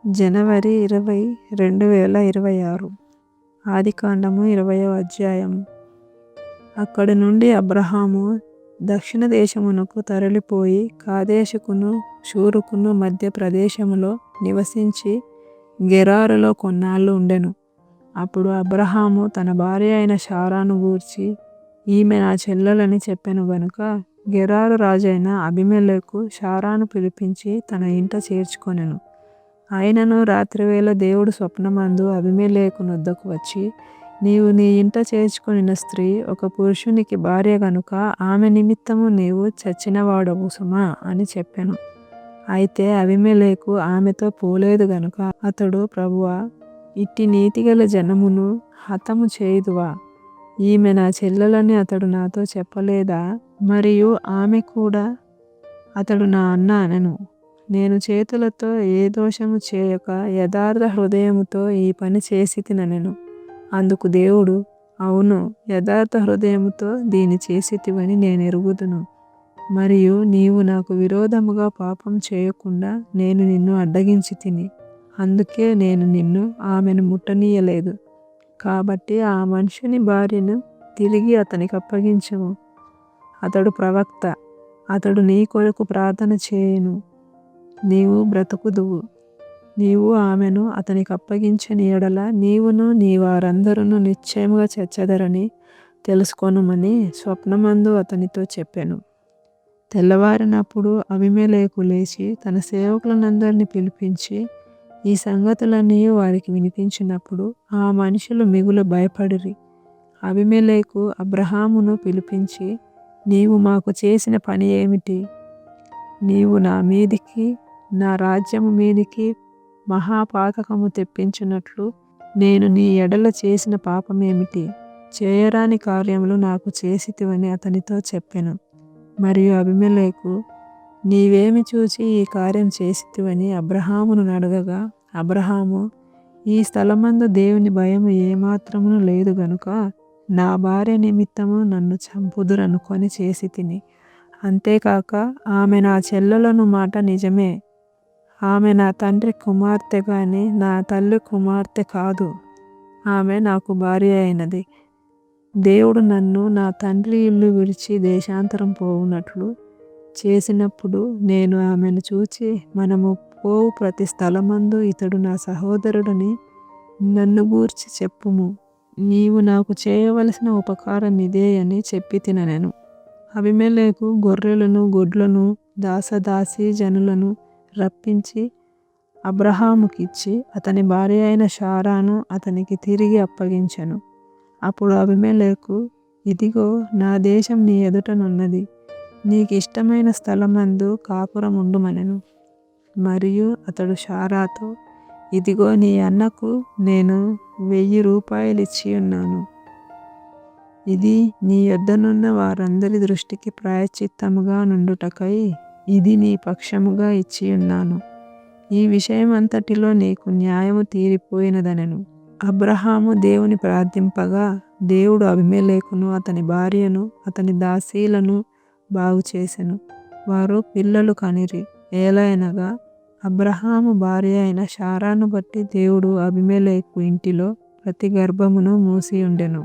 జనవరి 20, 2026 ఆదికాండము 20వ అధ్యాయము. అక్కడి నుండి అబ్రహాము దక్షిణ దేశమునకు తరలిపోయి కాదేషుకును షూరుకును మధ్య ప్రదేశములో నివసించి గెరారులో కొన్నాళ్ళు ఉండెను. అప్పుడు అబ్రహాము తన భార్య అయిన శారాను గూర్చి, ఈమె నా చెల్లెలని చెప్పెను గనుక గెరారు రాజైన అబీమెలెకు శారాను పిలిపించి తన ఇంట చేర్చుకొనెను. అయినను రాత్రివేళ దేవుడు స్వప్నమందు అబీమెలెకు నొద్దకు వచ్చి, నీవు నీ ఇంట చేర్చుకొనిన స్త్రీ ఒక పురుషునికి భార్య గనుక ఆమె నిమిత్తము నీవు చచ్చినవాడవు సుమా అని చెప్పెను. అయితే అబీమెలెకు ఆమెతో పోలేదు గనుక అతడు, ప్రభువా, ఇట్టి నీతిగల జనమును హతము చేయుదువా? ఈమె నా చెల్లెలని అతడు నాతో చెప్పలేదా? మరియు ఆమె కూడా అతడు నా అన్న అనెను. నేను చేతులతో ఏ దోషము చేయక యథార్థ హృదయముతో ఈ పని చేసితినెను. అందుకు దేవుడు, అవును, యథార్థ హృదయముతో దీని చేసితివని నేను ఎరుగుదును. మరియు నీవు నాకు విరోధముగా పాపం చేయకుండా నేను నిన్ను అడ్డగించి తిని, అందుకే నేను నిన్ను ఆమెను ముట్టనీయలేదు. కాబట్టి ఆ మనుషుని భార్యను తిరిగి అతనికి అప్పగించుము. అతడు ప్రవక్త, అతడు నీ కొరకు ప్రార్థన చేయును, నీవు బ్రతుకుదువు. నీవు ఆమెను అతనికి అప్పగించని యెడల నీవును నీ వారందరూ నిశ్చయముగా చచ్చెదరని తెలుసుకొనుమని స్వప్నమందు అతనితో చెప్పెను. తెల్లవారినప్పుడు అబీమెలెకు లేచి తన సేవకులనందరినీ పిలిపించి ఈ సంగతులన్నీ వారికి వినిపించినప్పుడు ఆ మనుషులు మిగులు భయపడిరి. అబీమెలెకు అబ్రహామును పిలిపించి, నీవు మాకు చేసిన పని ఏమిటి? నీవు నా మీదికి నా రాజ్యము మీదికి మహాపాతకము తెప్పించినట్లు నేను నీ ఎడల చేసిన పాపమేమిటి? చేయరాని కార్యములు నాకు చేసితివని అతనితో చెప్పెను. మరియు అబీమెలెకు, నీవేమి చూచి ఈ కార్యం చేసితివని అబ్రహామును అడగగా, అబ్రహాము, ఈ స్థలమందు దేవుని భయము ఏమాత్రమును లేదు గనుక నా భార్య నిమిత్తము నన్ను చంపుదురనుకొని చేసి తిని. అంతేకాక ఆమె నా చెల్లెలను మాట నిజమే. ఆమె నా తండ్రి కుమార్తె గాని నా తల్లి కుమార్తె కాదు. ఆమె నాకు భార్య అయినది. దేవుడు నన్ను నా తండ్రి ఇల్లు విడిచి దేశాంతరం పోవునట్లు చేసినప్పుడు నేను ఆమెను చూచి, మనము పోవు ప్రతి స్థలమందు ఇతడు నా సహోదరుడని నన్ను గూర్చి చెప్పుము. నీవు నాకు చేయవలసిన ఉపకారం ఇదే అని చెప్పి తినెను. అబీమెలెకు గొర్రెలను గొడ్లను దాసదాసీ జనులను రప్పించి అబ్రహాముకిచ్చి అతని భార్య అయిన శారాను అతనికి తిరిగి అప్పగించెను. అప్పుడు అబీమెలెకు, ఇదిగో నా దేశం నీ ఎదుటనున్నది, నీకు ఇష్టమైన స్థలమందు కాపురం ఉండుమనెను. మరియు అతడు శారాతో, ఇదిగో నీ అన్నకు నేను 1000 రూపాయలు ఇచ్చియున్నాను. ఇది నీ యొద్దనున్న వారందరి దృష్టికి ప్రాయశ్చిత్తముగా నుండుటకై ఇది నీ పక్షముగా ఇచ్చియున్నాను. ఈ విషయమంతటిలో నీకు న్యాయము తీరిపోయినదనెను. అబ్రహాము దేవుని ప్రార్థింపగా దేవుడు అబీమెలెకును అతని భార్యను అతని దాసీలను బాగు చేసెను. వారు పిల్లలు కనిరి. ఏలయనగా అబ్రహాము భార్య అయిన శారాను బట్టి దేవుడు అబీమెలెకు ఇంటిలో ప్రతి గర్భమును మూసియుండెను.